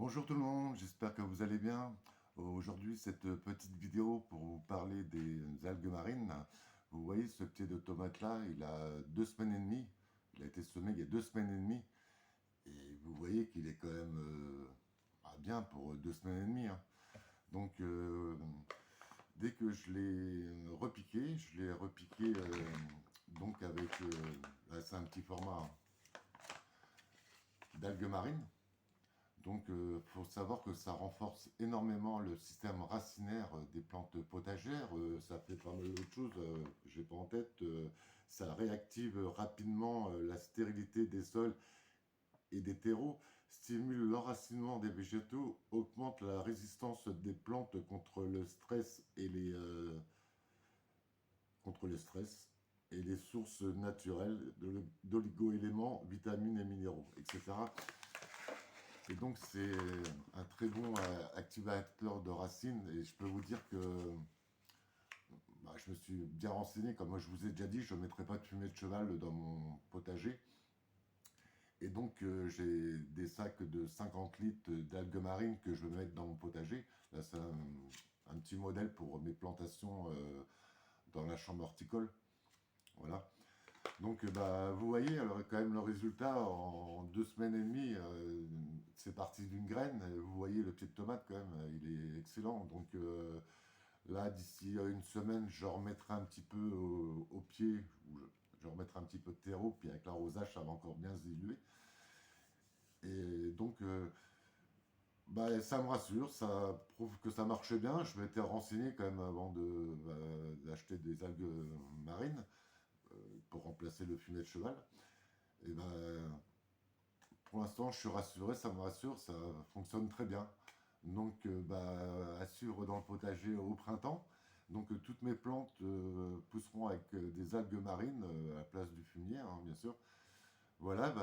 Bonjour tout le monde, j'espère que vous allez bien. Aujourd'hui, cette petite vidéo pour vous parler des algues marines. Vous voyez ce pied de tomate là, il a 2 semaines et demie. Il a été semé il y a 2 semaines et demie. Et vous voyez qu'il est quand même bien pour 2 semaines et demie, hein. Donc, dès que je l'ai repiqué donc avec, là c'est un petit format d'algues marines. Donc, faut savoir que ça renforce énormément le système racinaire des plantes potagères. Ça fait pas mal d'autres choses, j'ai pas en tête. Ça réactive rapidement la stérilité des sols et des terreaux, stimule l'enracinement des végétaux, augmente la résistance des plantes contre le stress et les sources naturelles d'oligo-éléments, vitamines et minéraux, etc. Et donc c'est un très bon activateur de racines et je peux vous dire que je me suis bien renseigné, comme moi je vous ai déjà dit, je ne mettrai pas de fumée de cheval dans mon potager. Et donc j'ai des sacs de 50 litres d'algues marines que je vais mettre dans mon potager. Là c'est un petit modèle pour mes plantations dans la chambre horticole. Voilà. Donc, vous voyez, alors quand même le résultat en 2 semaines et demie, c'est parti d'une graine. Vous voyez le pied de tomate quand même, il est excellent. Donc là, d'ici une semaine, je remettrai un petit peu au pied, je remettrai un petit peu de terreau, puis avec l'arrosage, ça va encore bien se diluer. Et donc, ça me rassure, ça prouve que ça marche bien. Je m'étais renseigné quand même avant d'acheter des algues marines pour remplacer le fumet de cheval. Et pour l'instant, je suis rassuré, ça me rassure, ça fonctionne très bien. Donc, assure dans le potager au printemps. Donc, toutes mes plantes pousseront avec des algues marines à la place du fumier, hein, bien sûr. Voilà,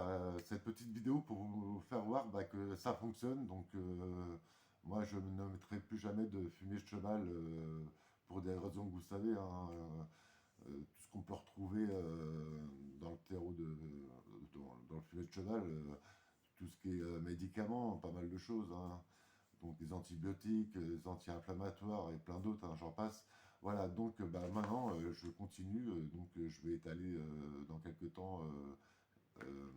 cette petite vidéo pour vous faire voir que ça fonctionne. Donc, moi, je ne mettrai plus jamais de fumier de cheval pour des raisons que vous savez, hein. Tout ce qu'on peut retrouver dans le terreau dans le fumet de cheval, tout ce qui est médicaments, pas mal de choses, hein. Donc des antibiotiques, des anti-inflammatoires et plein d'autres, hein, j'en passe. Voilà, donc maintenant je continue, donc je vais étaler dans quelques temps euh,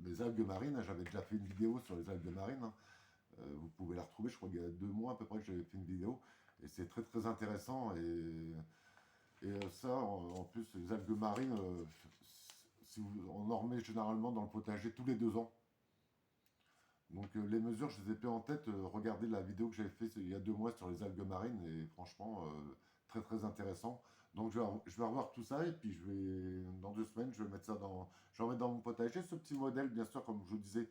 mes algues marines. J'avais déjà fait une vidéo sur les algues marines, hein. Vous pouvez la retrouver, je crois qu'il y a 2 mois à peu près que j'avais fait une vidéo, et c'est très très intéressant. Et ça, en plus, les algues marines, on en remet généralement dans le potager tous les 2 ans. Donc les mesures, je les ai plus en tête. Regardez la vidéo que j'avais fait il y a 2 mois sur les algues marines et franchement, très très intéressant. Donc je vais revoir tout ça et puis dans 2 semaines, je vais remettre dans mon potager ce petit modèle, bien sûr, comme je vous disais,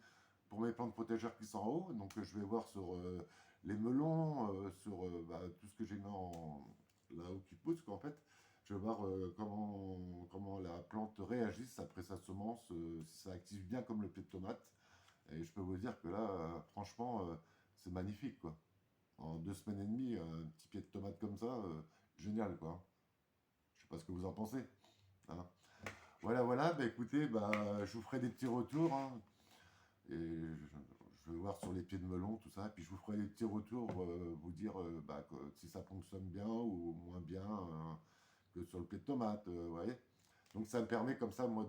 pour mes plantes potagères qui sont en haut. Donc je vais voir sur les melons, sur tout ce que j'ai mis là-haut qui pousse, qu'en fait. Je vais voir comment la plante réagit après sa semence, si ça active bien comme le pied de tomate. Et je peux vous dire que là, franchement, c'est magnifique, quoi. En 2 semaines et demie, un petit pied de tomate comme ça, génial, quoi. Je sais pas ce que vous en pensez, hein. Voilà, voilà, écoutez, je vous ferai des petits retours, hein. Et je vais voir sur les pieds de melon, tout ça, et puis je vous ferai des petits retours, vous dire si ça fonctionne bien ou moins bien que sur le pied de tomate, vous voyez. Donc ça me permet comme ça, moi,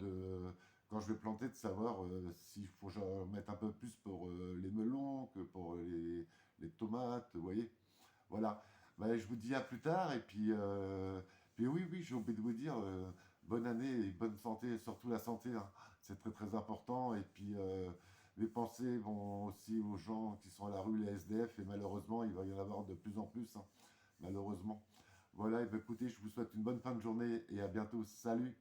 quand je vais planter, de savoir s'il faut que j'en mette un peu plus pour les melons que pour les tomates, vous voyez. Voilà. Je vous dis à plus tard, et puis oui, oui, j'ai oublié de vous dire, bonne année et bonne santé, surtout la santé, hein. C'est très très important. Et puis mes pensées vont aussi aux gens qui sont à la rue, les SDF, et malheureusement, il va y en avoir de plus en plus, hein, malheureusement. Voilà, et écoutez, je vous souhaite une bonne fin de journée et à bientôt. Salut!